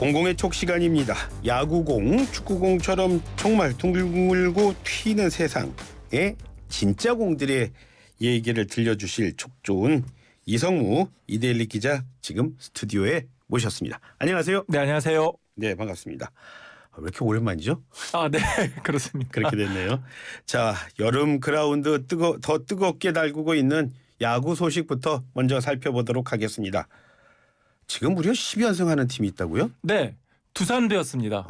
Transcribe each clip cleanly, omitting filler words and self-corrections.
공공의 촉 시간입니다. 야구공, 축구공처럼 정말 둥글고 튀는 세상의 진짜 공들의 얘기를 들려주실 촉 좋은 이성무 이데일리 기자 지금 스튜디오에 모셨습니다. 안녕하세요. 네, 안녕하세요. 네, 반갑습니다. 왜 이렇게 오랜만이죠? 아, 네, 그렇습니다. 그렇게 됐네요. 자, 여름 그라운드 더 뜨겁게 달구고 있는 야구 소식부터 먼저 살펴보도록 하겠습니다. 지금 무려 10연승하는 팀이 있다고요? 네, 두산되었습니다.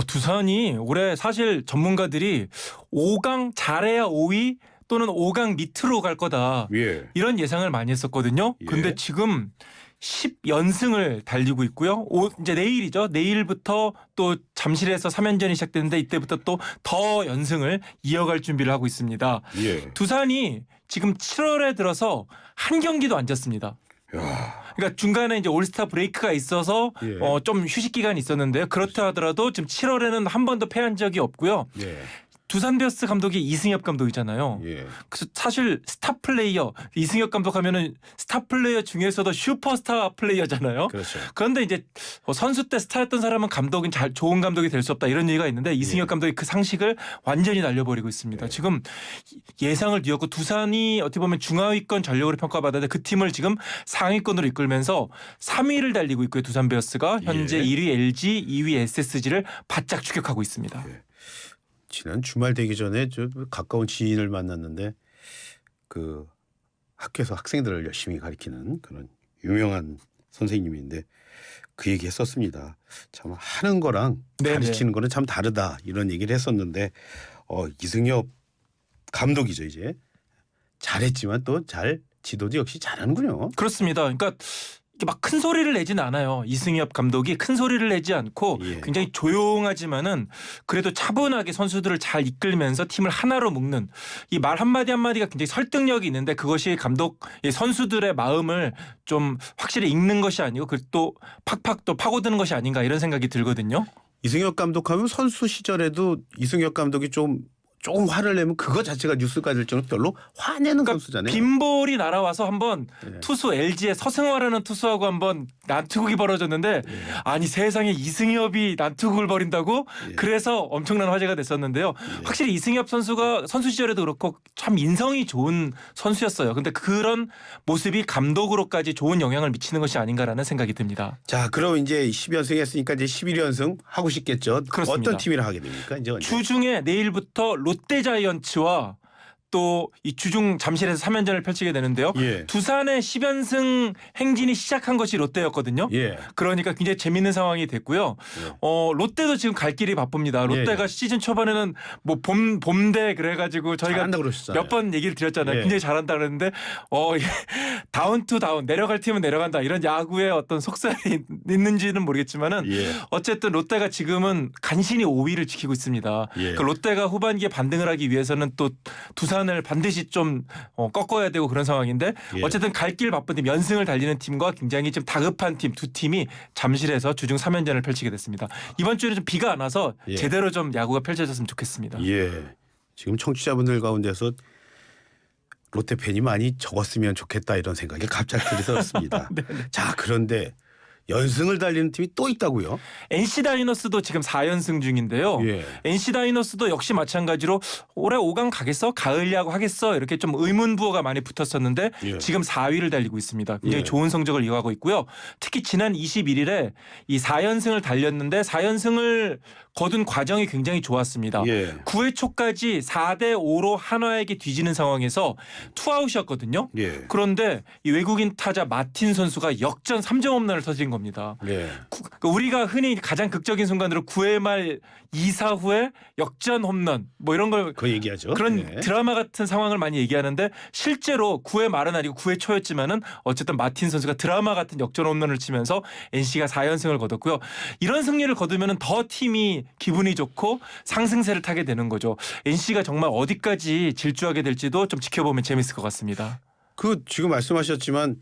두산이 올해 사실 전문가들이 5강 잘해야 5위 또는 5강 밑으로 갈 거다. 예. 이런 예상을 많이 했었거든요. 예. 근데 지금 10연승을 달리고 있고요. 이제 내일이죠. 내일부터 또 잠실에서 3연전이 시작되는데 이때부터 또 더 연승을 이어갈 준비를 하고 있습니다. 예. 두산이 지금 7월에 들어서 한 경기도 안 졌습니다. 야. 그러니까 중간에 이제 올스타 브레이크가 있어서 예. 좀 휴식 기간이 있었는데요. 그렇다 하더라도 지금 7월에는 한 번도 패한 적이 없고요. 예. 두산 베어스 감독이 이승엽 감독이잖아요. 예. 그래서 사실 스타 플레이어 이승엽 감독 하면은 스타 플레이어 중에서도 슈퍼스타 플레이어잖아요. 그렇죠. 그런데 이제 선수 때 스타였던 사람은 감독은 좋은 감독이 될 수 없다 이런 얘기가 있는데 이승엽 감독이 그 상식을 완전히 날려버리고 있습니다. 지금 예상을 뒤엎고 두산이 어떻게 보면 중하위권 전력으로 평가받았는데 그 팀을 지금 상위권으로 이끌면서 3위를 달리고 있고요. 두산 베어스가 현재 예. 1위 LG, 2위 SSG를 바짝 추격하고 있습니다. 예. 지난 주말 되기 전에 저 가까운 지인을 만났는데 그 학교에서 학생들을 열심히 가르치는 그런 유명한 선생님인데 그 얘기 했었습니다. 참 하는 거랑 네네. 가르치는 거는 참 다르다 이런 얘기를 했었는데 이승엽 감독이죠 이제 잘했지만 또 잘 지도도 역시 잘하는군요. 그렇습니다. 그러니까 막 큰 소리를 내지는 않아요. 이승엽 감독이 큰 소리를 내지 않고 예. 굉장히 조용하지만은 그래도 차분하게 선수들을 잘 이끌면서 팀을 하나로 묶는 이 말 한마디 한마디가 굉장히 설득력이 있는데 그것이 선수들의 마음을 좀 확실히 읽는 것이 아니고 또 팍팍 또 파고드는 것이 아닌가 이런 생각이 들거든요. 이승엽 감독하면 선수 시절에도 이승엽 감독이 조금 화를 내면 그거 자체가 뉴스가 될 정도로 별로 화내는 선수잖아요. 빈볼이 날아와서 한번 예. 투수 LG의 서승화라는 투수하고 한번 난투극이 벌어졌는데 아니 세상에 이승엽이 난투극을 벌인다고? 예. 그래서 엄청난 화제가 됐었는데요. 확실히 이승엽 선수가 선수 시절에도 그렇고 참 인성이 좋은 선수였어요. 근데 그런 모습이 감독으로까지 좋은 영향을 미치는 것이 아닌가라는 생각이 듭니다. 자, 그럼 이제 10연승 했으니까 이제 11연승 하고 싶겠죠. 그렇습니다. 어떤 팀이랑 하게 됩니까? 이제 언제? 주중에 내일부터 롯데자이언츠와 또 이 주중 잠실에서 3연전을 펼치게 되는데요. 예. 두산의 10연승 행진이 시작한 것이 롯데였거든요. 예. 그러니까 굉장히 재밌는 상황이 됐고요. 예. 롯데도 지금 갈 길이 바쁩니다. 롯데가 예. 시즌 초반에는 뭐 봄대 그래가지고 저희가 잘한다 그러셨잖아요. 몇 번 얘기를 드렸잖아요. 예. 굉장히 잘한다 그랬는데 다운 투 다운 내려갈 팀은 내려간다 이런 야구의 어떤 속살이 있는지는 모르겠지만은 예. 어쨌든 롯데가 지금은 간신히 5위를 지키고 있습니다. 예. 그 롯데가 후반기에 반등을 하기 위해서는 또 두산을 반드시 좀 꺾어야 되고 그런 상황인데 예. 어쨌든 갈 길 바쁜 팀 연승을 달리는 팀과 굉장히 좀 다급한 팀 두 팀이 잠실에서 주중 3연전을 펼치게 됐습니다. 이번 주에는 좀 비가 안 와서 예. 제대로 좀 야구가 펼쳐졌으면 좋겠습니다. 예. 지금 청취자분들 가운데서 롯데 팬이 많이 적었으면 좋겠다 이런 생각이 갑자기 들었습니다. 자, 그런데 연승을 달리는 팀이 또 있다고요? NC 다이노스도 지금 4연승 중인데요. 예. NC 다이노스도 역시 마찬가지로 올해 5강 가겠어? 가을 야구 하겠어? 이렇게 좀 의문부호가 많이 붙었었는데 예. 지금 4위를 달리고 있습니다. 굉장히 예. 좋은 성적을 이어가고 있고요. 특히 지난 21일에 이 4연승을 달렸는데 4연승을 거둔 과정이 굉장히 좋았습니다. 예. 9회 초까지 4대 5로 한화에게 뒤지는 상황에서 투아웃이었거든요. 예. 그런데 이 외국인 타자 마틴 선수가 역전 3점 홈런을 터뜨린 겁니다. 예. 우리가 흔히 가장 극적인 순간으로 9회 말 2사 후에 역전 홈런 뭐 이런 걸 그 얘기하죠. 그런 예. 드라마 같은 상황을 많이 얘기하는데 실제로 9회 말은 아니고 9회 초였지만은 어쨌든 마틴 선수가 드라마 같은 역전 홈런을 치면서 NC가 4연승을 거뒀고요. 이런 승리를 거두면은 더 팀이 기분이 좋고 상승세를 타게 되는 거죠. NC가 정말 어디까지 질주하게 될지도 좀 지켜보면 재밌을 것 같습니다. 그 지금 말씀하셨지만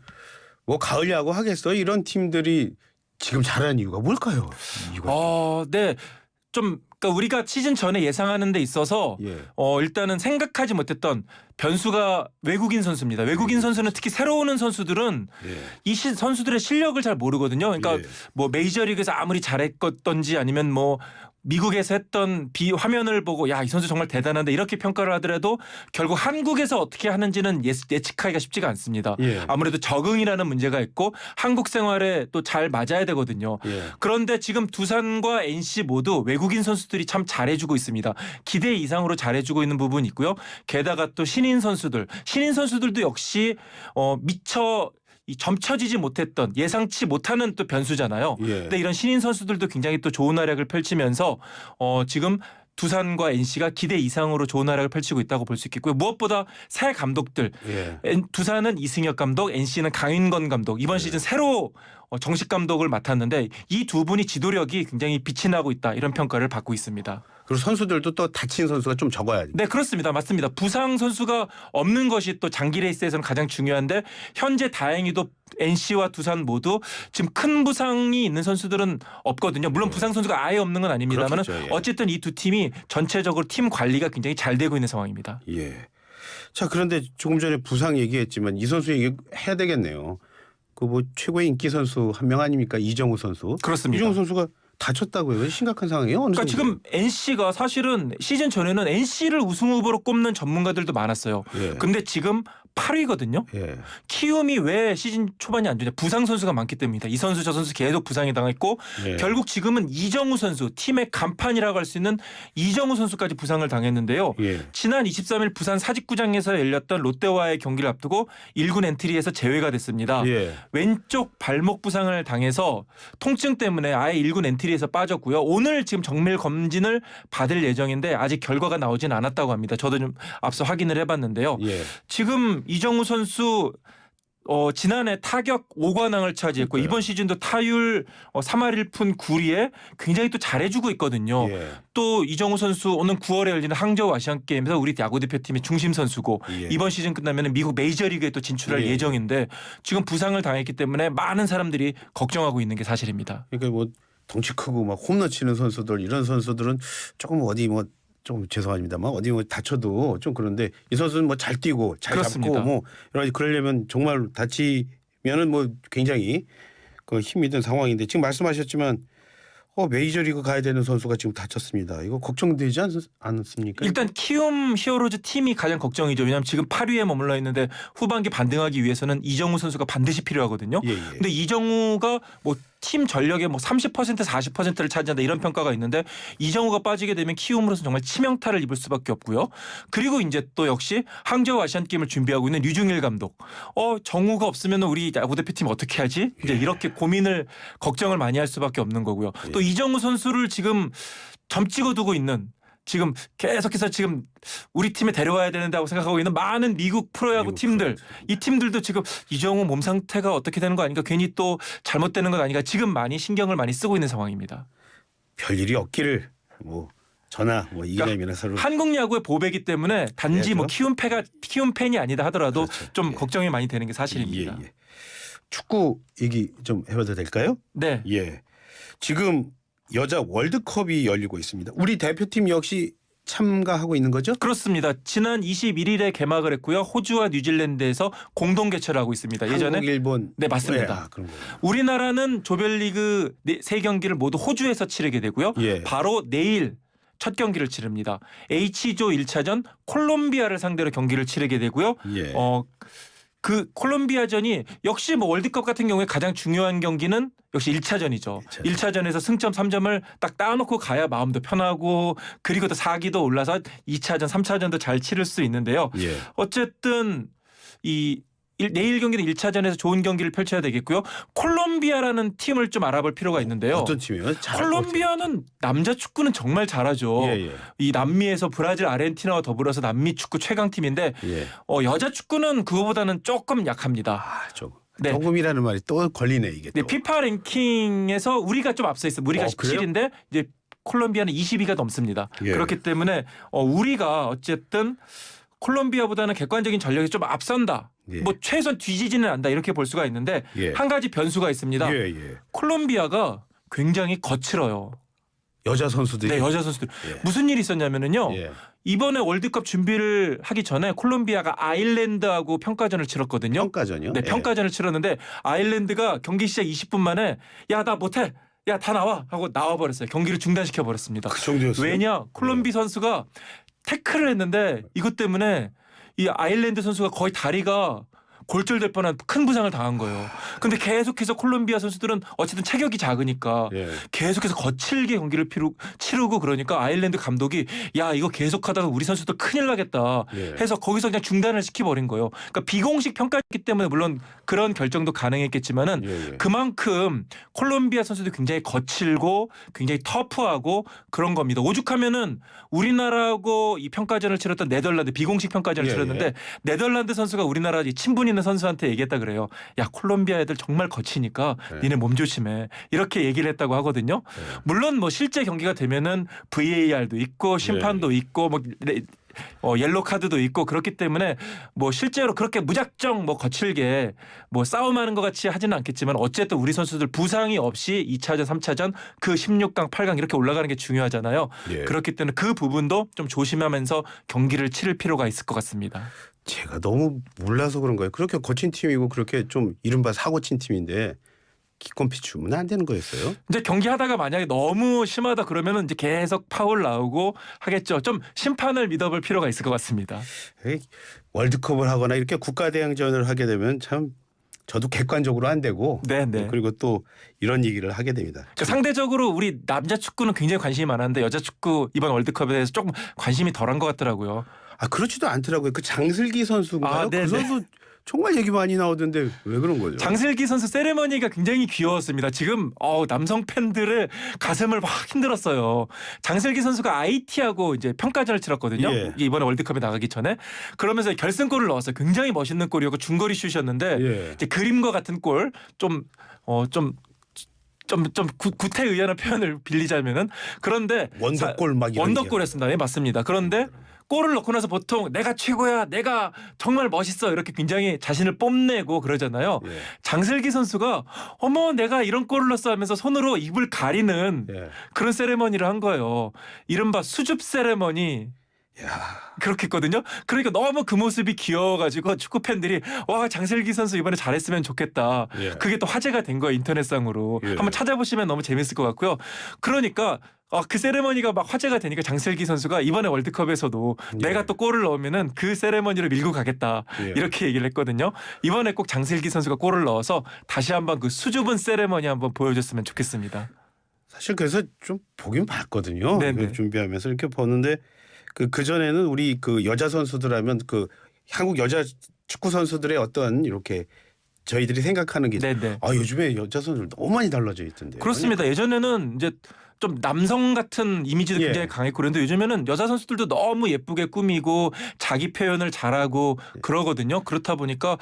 뭐 가을 야구 하겠어 이런 팀들이 지금 잘하는 이유가 뭘까요? 네. 좀 그러니까 우리가 시즌 전에 예상하는 데 있어서 예. 일단은 생각하지 못했던 변수가 외국인 선수입니다. 외국인 선수는 특히 새로 오는 선수들은 예. 이 선수들의 실력을 잘 모르거든요. 그러니까 예. 뭐 메이저리그에서 아무리 잘했던지 아니면 뭐 미국에서 했던 화면을 보고 야, 이 선수 정말 대단한데 이렇게 평가를 하더라도 결국 한국에서 어떻게 하는지는 예측하기가 쉽지가 않습니다. 예. 아무래도 적응이라는 문제가 있고 한국 생활에 또 잘 맞아야 되거든요. 예. 그런데 지금 두산과 NC 모두 외국인 선수들이 참 잘해주고 있습니다. 기대 이상으로 잘해주고 있는 부분이 있고요. 게다가 또 신인 선수들도 역시 미처 점쳐지지 못했던 예상치 못하는 또 변수잖아요. 예. 근데 이런 신인 선수들도 굉장히 또 좋은 활약을 펼치면서 지금 두산과 NC가 기대 이상으로 좋은 활약을 펼치고 있다고 볼 수 있겠고요. 무엇보다 새 감독들 예. 두산은 이승엽 감독, NC는 강인권 감독 이번 시즌 새로 정식 감독을 맡았는데 이 두 분이 지도력이 굉장히 빛이 나고 있다 이런 평가를 받고 있습니다. 그리고 선수들도 또 다친 선수가 좀 적어야 돼. 네, 그렇습니다. 맞습니다. 부상 선수가 없는 것이 또 장기 레이스에서는 가장 중요한데 현재 다행히도 NC와 두산 모두 지금 큰 부상이 있는 선수들은 없거든요. 물론 부상 선수가 아예 없는 건 아닙니다만 그렇겠죠, 예. 어쨌든 이 두 팀이 전체적으로 팀 관리가 굉장히 잘 되고 있는 상황입니다. 예. 자, 그런데 조금 전에 부상 얘기했지만 이 선수 얘기 해야 되겠네요. 그 뭐 최고의 인기 선수 한 명 아닙니까? 이정우 선수. 그렇습니다. 이정우 선수가 다쳤다고요? 심각한 상황이에요? 어느 그러니까 지금 NC가 사실은 시즌 전에는 NC를 우승 후보로 꼽는 전문가들도 많았어요. 예. 근데 지금 8위거든요. 예. 키움이 왜 시즌 초반이 안 좋냐? 부상 선수가 많기 때문입니다. 이 선수 저 선수 계속 부상이 당했고 예. 결국 지금은 이정우 선수 팀의 간판이라고 할 수 있는 이정우 선수까지 부상을 당했는데요. 예. 지난 23일 부산 사직구장에서 열렸던 롯데와의 경기를 앞두고 1군 엔트리에서 제외가 됐습니다. 예. 왼쪽 발목 부상을 당해서 통증 때문에 아예 1군 엔트리에서 빠졌고요. 오늘 지금 정밀 검진을 받을 예정인데 아직 결과가 나오진 않았다고 합니다. 저도 좀 앞서 확인을 해봤는데요. 예. 지금 이정우 선수 지난해 타격 5관왕을 차지했고 그러니까요. 이번 시즌도 타율 3할 1푼 9리에 굉장히 또 잘해주고 있거든요. 예. 또 이정우 선수 오는 9월에 열리는 항저우 아시안게임에서 우리 야구대표팀의 중심 선수고 예. 이번 시즌 끝나면 미국 메이저리그에 또 진출할 예. 예정인데 지금 부상을 당했기 때문에 많은 사람들이 걱정하고 있는 게 사실입니다. 그러니까 뭐 덩치 크고 막 홈런 치는 선수들 이런 선수들은 조금 어디 뭐 좀 죄송합니다만 어디 뭐 다쳐도 좀 그런데 이 선수는 뭐 잘 뛰고 잘 그렇습니다. 잡고 뭐 여러 가지 그러려면 정말 다치면은 뭐 굉장히 그 힘이 든 상황인데 지금 말씀하셨지만 메이저리그 가야 되는 선수가 지금 다쳤습니다. 이거 걱정되지 않습니까? 일단 키움 히어로즈 팀이 가장 걱정이죠. 왜냐하면 지금 8위에 머물러 있는데 후반기 반등하기 위해서는 이정우 선수가 반드시 필요하거든요. 예, 예. 근데 이정우가 뭐 팀 전력의 뭐 30% 40%를 차지한다 이런 평가가 있는데 이정우가 빠지게 되면 키움으로서는 정말 치명타를 입을 수밖에 없고요. 그리고 이제 또 역시 항저우 아시안 게임을 준비하고 있는 류중일 감독. 정우가 없으면 우리 야구 대표팀 어떻게 하지? 이제 이렇게 고민을 걱정을 많이 할 수밖에 없는 거고요. 예. 또 이정우 선수를 지금 점 찍어두고 있는 지금 계속해서 지금 우리 팀에 데려와야 되는데 하고 생각하고 있는 많은 미국 프로야구 미국 팀들 이 팀들도 지금 이정우 몸 상태가 어떻게 되는 거 아닌가 괜히 또 잘못되는 것 아닌가 지금 많이 신경을 많이 쓰고 있는 상황입니다. 별일이 없기를 뭐 저나 뭐 이기려면 서로 한국 야구의 보배이기 때문에 단지 뭐 키움 팬이 아니다 하더라도 그렇죠. 좀 예. 걱정이 많이 되는 게 사실입니다. 예, 예. 축구 얘기 좀 해봐도 될까요? 네. 예. 지금 여자 월드컵이 열리고 있습니다. 우리 대표팀 역시 참가하고 있는 거죠? 그렇습니다. 지난 21일에 개막을 했고요. 호주와 뉴질랜드에서 공동 개최를 하고 있습니다. 예전에 한국, 일본. 네, 맞습니다. 아, 그런 거예요. 우리나라는 조별리그 3경기를 모두 호주에서 치르게 되고요. 예. 바로 내일 첫 경기를 치릅니다. H조 1차전 콜롬비아를 상대로 경기를 치르게 되고요. 예. 그 콜롬비아전이 역시 뭐 월드컵 같은 경우에 가장 중요한 경기는 역시 1차전이죠. 1차전에서 승점 3점을 딱 따놓고 가야 마음도 편하고 그리고 또 사기도 올라서 2차전, 3차전도 잘 치를 수 있는데요. 예. 어쨌든 내일 경기는 1차전에서 좋은 경기를 펼쳐야 되겠고요. 콜롬비아라는 팀을 좀 알아볼 필요가 있는데요. 어떤 팀이에요? 콜롬비아는 남자 축구는 정말 잘하죠. 예, 예. 이 남미에서 브라질, 아르헨티나와 더불어서 남미 축구 최강팀인데 예. 여자 축구는 그거보다는 조금 약합니다. 네. 조금이라는 말이 또 걸리네 이게. 네, 또. 피파 랭킹에서 우리가 좀 앞서 있어요. 우리가 그래요? 17인데 이제 콜롬비아는 20위가 넘습니다. 예. 그렇기 때문에 우리가 어쨌든 콜롬비아보다는 객관적인 전력이 좀 앞선다. 예. 뭐 최소한 뒤지지는 않다 이렇게 볼 수가 있는데 예. 한 가지 변수가 있습니다. 예, 예. 콜롬비아가 굉장히 거칠어요. 여자 선수들이 네, 여자 선수들. 예. 무슨 일이 있었냐면은요. 예. 이번에 월드컵 준비를 하기 전에 콜롬비아가 아일랜드하고 평가전을 치렀거든요. 평가전이요? 네, 예. 평가전을 치렀는데 아일랜드가 경기 시작 20분 만에 야, 나 못해. 야, 다 나와 하고 나와 버렸어요. 경기를 중단시켜 버렸습니다. 그 정도였어요. 왜냐? 콜롬비 선수가 태클을 했는데 이것 때문에 이 아일랜드 선수가 거의 다리가 골절될 뻔한 큰 부상을 당한 거예요. 근데 계속해서 콜롬비아 선수들은 어쨌든 체격이 작으니까 예. 계속해서 거칠게 경기를 치르고 그러니까 아일랜드 감독이 야 이거 계속하다가 우리 선수들 큰일 나겠다 예. 해서 거기서 그냥 중단을 시켜버린 거예요. 그러니까 비공식 평가였기 때문에 물론 그런 결정도 가능했겠지만은 예. 그만큼 콜롬비아 선수들이 굉장히 거칠고 굉장히 터프하고 그런 겁니다. 오죽하면은 우리나라하고 이 평가전을 치렀던 네덜란드 비공식 평가전을 예, 치렀는데 예. 네덜란드 선수가 우리나라 이 친분 있는 선수한테 얘기했다 그래요. 야 콜롬비아 애들 정말 거치니까 네. 니네 몸 조심해. 이렇게 얘기를 했다고 하거든요. 네. 물론 뭐 실제 경기가 되면은 VAR도 있고 심판도 있고 뭐 옐로 카드도 있고 그렇기 때문에 뭐 실제로 그렇게 무작정 뭐 거칠게 뭐 싸움하는 것 같이 하지는 않겠지만 어쨌든 우리 선수들 부상이 없이 2차전, 3차전 그 16강, 8강 이렇게 올라가는 게 중요하잖아요. 예. 그렇기 때문에 그 부분도 좀 조심하면서 경기를 치를 필요가 있을 것 같습니다. 제가 너무 몰라서 그런 거예요. 그렇게 거친 팀이고 그렇게 좀 이른바 사고친 팀인데 기권피 주면 안 되는 거였어요? 이제 경기하다가 만약에 너무 심하다 그러면은 이제 계속 파울 나오고 하겠죠. 좀 심판을 믿어볼 필요가 있을 것 같습니다. 에이, 월드컵을 하거나 이렇게 국가대항전을 하게 되면 참 저도 객관적으로 안 되고 네네. 그리고 또 이런 얘기를 하게 됩니다. 그러니까 상대적으로 우리 남자 축구는 굉장히 관심이 많았는데 여자 축구 이번 월드컵에 대해서 조금 관심이 덜한 것 같더라고요. 아 그렇지도 않더라고요. 그 장슬기 선수인가요? 아, 네네. 그 선수 정말 얘기 많이 나오던데 왜 그런 거죠? 장슬기 선수 세레머니가 굉장히 귀여웠습니다. 지금 남성 팬들의 가슴을 막 힘들었어요. 장슬기 선수가 IT하고 이제 평가전을 치렀거든요. 예. 이번에 월드컵에 나가기 전에 그러면서 결승골을 넣었어요. 굉장히 멋있는 골이었고 중거리 슛이었는데 예. 이제 그림과 같은 골 좀 구태 의연한 표현을 빌리자면은 그런데 원더골 막 이런 원더골이었습니다. 네, 맞습니다. 그런데 골을 넣고 나서 보통 내가 최고야, 내가 정말 멋있어 이렇게 굉장히 자신을 뽐내고 그러잖아요. 예. 장슬기 선수가 어머 내가 이런 골을 넣었어 하면서 손으로 입을 가리는 예. 그런 세레머니를 한 거예요. 이른바 수줍 세레머니. 야. 그렇게 했거든요. 그러니까 너무 그 모습이 귀여워가지고 축구 팬들이 와 장슬기 선수 이번에 잘했으면 좋겠다. 예. 그게 또 화제가 된 거예요 인터넷상으로. 예. 한번 찾아보시면 너무 재밌을 것 같고요. 그러니까 그 세레머니가 막 화제가 되니까 장슬기 선수가 이번에 월드컵에서도 예. 내가 또 골을 넣으면은 그 세레머니를 밀고 가겠다 예. 이렇게 얘기를 했거든요. 이번에 꼭 장슬기 선수가 골을 넣어서 다시 한번 그 수줍은 세레머니 한번 보여줬으면 좋겠습니다. 사실 그래서 좀 보긴 봤거든요. 네네. 이거 준비하면서 이렇게 보는데 그 전에는 우리 그 여자 선수들 하면 그 한국 여자 축구 선수들의 어떤 이렇게 저희들이 생각하는 게 네네. 요즘에 여자 선수들 너무 많이 달라져 있던데. 그렇습니다. 예전에는 이제 좀 남성 같은 이미지도 예. 굉장히 강했고 그런데 요즘에는 여자 선수들도 너무 예쁘게 꾸미고 자기 표현을 잘하고 그러거든요. 그렇다 보니까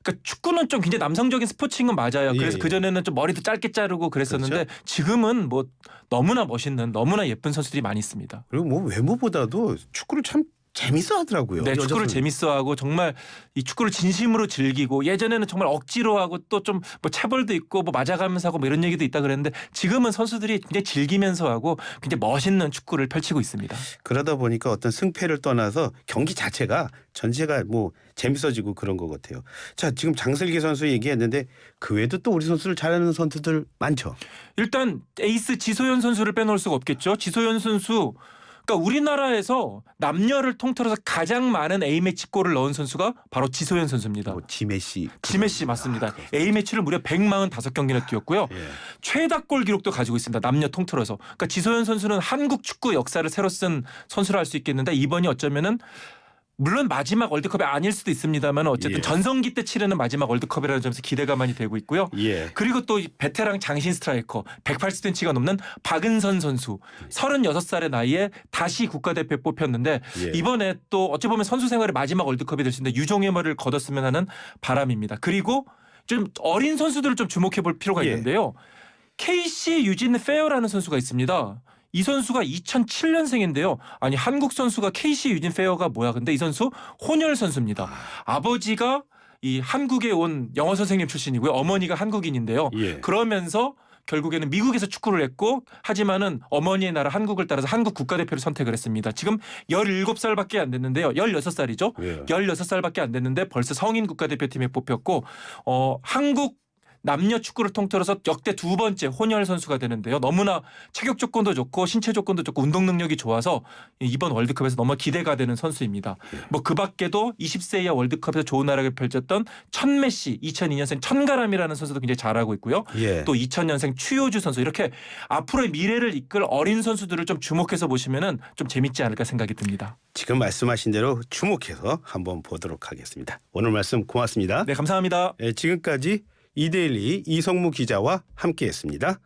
그러니까 축구는 좀 굉장히 남성적인 스포츠인 건 맞아요. 예, 그래서 예. 그전에는 좀 머리도 짧게 자르고 그랬었는데 그렇죠. 지금은 뭐 너무나 멋있는 너무나 예쁜 선수들이 많이 있습니다. 그리고 뭐 외모보다도 축구를 참 재밌어 하더라고요. 네, 축구를 여자 선수. 재밌어하고 정말 이 축구를 진심으로 즐기고 예전에는 정말 억지로 하고 또 좀 뭐 체벌도 있고 뭐 맞아가면서 하고 뭐 이런 얘기도 있다 그랬는데 지금은 선수들이 굉장히 즐기면서 하고 굉장히 멋있는 축구를 펼치고 있습니다. 그러다 보니까 어떤 승패를 떠나서 경기 자체가 전체가 뭐 재밌어지고 그런 것 같아요. 자, 지금 장슬기 선수 얘기했는데 그 외에도 또 우리 선수를 잘하는 선수들 많죠. 일단 에이스 지소연 선수를 빼놓을 수가 없겠죠. 지소연 선수 그러니까 우리나라에서 남녀를 통틀어서 가장 많은 A매치 골을 넣은 선수가 바로 지소연 선수입니다. 뭐 지메시. 지메시 맞습니다. A매치를 무려 145경기나 뛰었고요. 예. 최다골 기록도 가지고 있습니다. 남녀 통틀어서. 그러니까 지소연 선수는 한국 축구 역사를 새로 쓴 선수라 할 수 있겠는데 이번이 어쩌면은 물론 마지막 월드컵이 아닐 수도 있습니다만 어쨌든 예. 전성기 때 치르는 마지막 월드컵이라는 점에서 기대가 많이 되고 있고요. 예. 그리고 또 베테랑 장신 스트라이커 180cm가 넘는 박은선 선수 36살의 나이에 다시 국가대표에 뽑혔는데 예. 이번에 또 어찌 보면 선수 생활의 마지막 월드컵이 될 수 있는데 유종의 머리를 거뒀으면 하는 바람입니다. 그리고 좀 어린 선수들을 좀 주목해 볼 필요가 예. 있는데요. KC 유진 페어라는 선수가 있습니다. 이 선수가 2007년생인데요. 아니 한국 선수가 KC 유진 페어가 뭐야? 근데 이 선수 혼혈 선수입니다. 아버지가 이 한국에 온 영어 선생님 출신이고요. 어머니가 한국인인데요. 예. 그러면서 결국에는 미국에서 축구를 했고 하지만은 어머니의 나라 한국을 따라서 한국 국가대표를 선택을 했습니다. 지금 17살밖에 안 됐는데요. 16살이죠. 예. 16살밖에 안 됐는데 벌써 성인 국가대표팀에 뽑혔고 한국 남녀 축구를 통틀어서 역대 2번째 혼혈 선수가 되는데요. 너무나 체격 조건도 좋고 신체 조건도 좋고 운동 능력이 좋아서 이번 월드컵에서 너무 기대가 되는 선수입니다. 뭐 그 밖에도 20세 이하 월드컵에서 좋은 활약을 펼쳤던 천메시 2002년생 천가람이라는 선수도 굉장히 잘하고 있고요. 예. 또 2000년생 추효주 선수 이렇게 앞으로의 미래를 이끌 어린 선수들을 좀 주목해서 보시면은 좀 재밌지 않을까 생각이 듭니다. 지금 말씀하신 대로 주목해서 한번 보도록 하겠습니다. 오늘 말씀 고맙습니다. 네, 감사합니다. 지금까지 이데일리 이성무 기자와 함께했습니다.